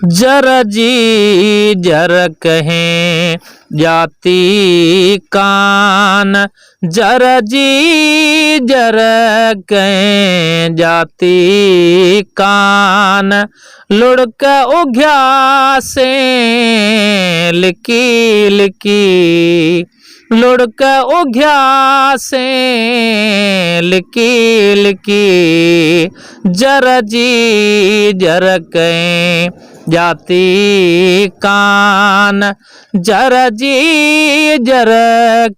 जर जी जर कहें जाती कान, जर जी जर कहें जाती कान, लुढ़क उघ्या से लिकी लिकी, लुढ़क उघ्या से लिकी लिकी, जर जी जर कहें जाती कान, जर जी जर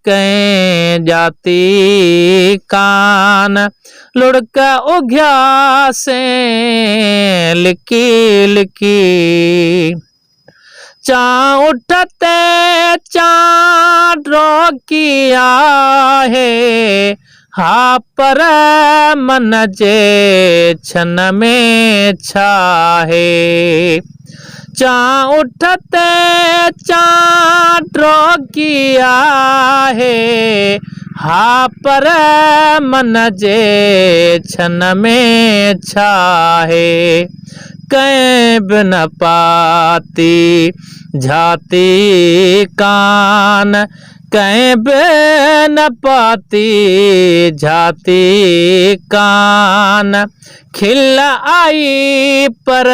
कहें जाती कान, लुढ़क उघ्या से लिकी लिकी। चा उठते चाँद रोकिया है, हा पर मन जे छन में छाहे। चा उठते चाँद रोकिया है, हा पर मन जे छन में छाहे। कहीं बिन पाती झाती कान, कहीं बिन पाती झाती कान, खिल आई पर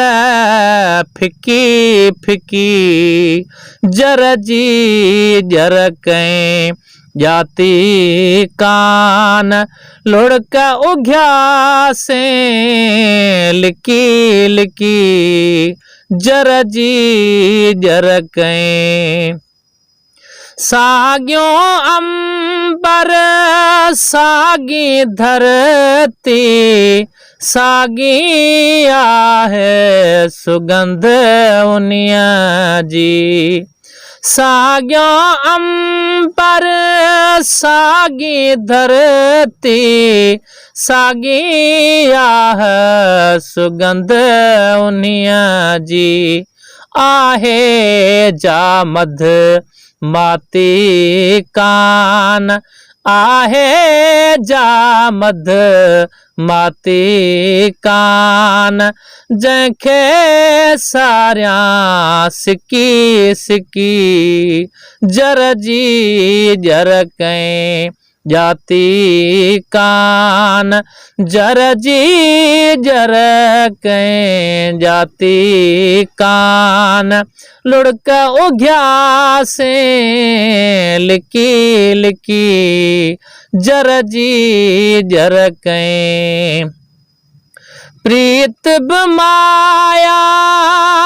फिकी फिकी, जर जी जर कहें जाती कान, लुढ़क उघ्या से लिकी लिकी, जर जी जर कहें। सागियों अंबर सागी धरती, सागी आहे सुगंध उनिया जी। सागियों अंबर सागी धरती, सागी आहे सुगंध उनिया जी। आहे जा मध माती कान, आहे जा मध माती कान, जंखे सारिया सिकी सिकी, जर जी जर कहें जाती कान, जर जी जर कहें जाती कान, लुढ़क उघ्या से लिकी लिकी, जर जी जर कहें। प्रीत बमाया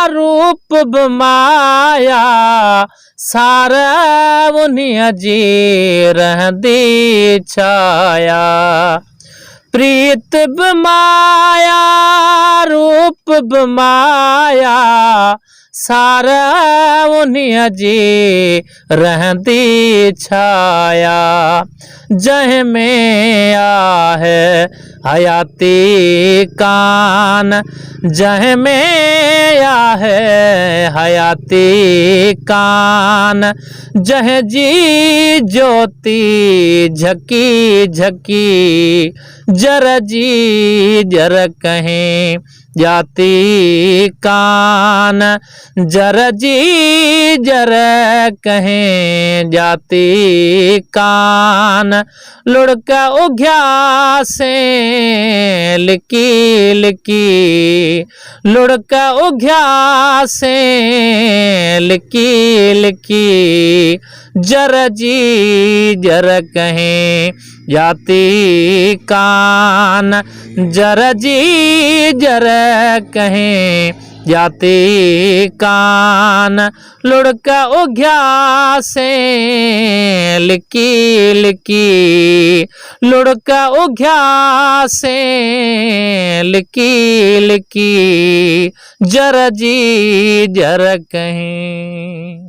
रूप बमाया, सारा उन्हीं जी रहदी छाया। प्रीत बमाया रूप बमाया, सारा उन्हीं जी रहदी छाया। जह में आहे हयाती कान, जह में आहे हयाती कान, जह जी ज्योति झकी झकी, जर जी जर कहें जाती कान, जर जी जर कहें जाती कान, लुढ़क उघ्या से लिकी लिकी, लुढ़क उघ्या से लिकी लिकी, जर जी जर कहें जाती कान, जर जी जर कहें जाती कान, लुढ़क उघ्या से लिकी लिकी, लुढ़क उघ्या से लिकी लिकी, जर जी जर कहें।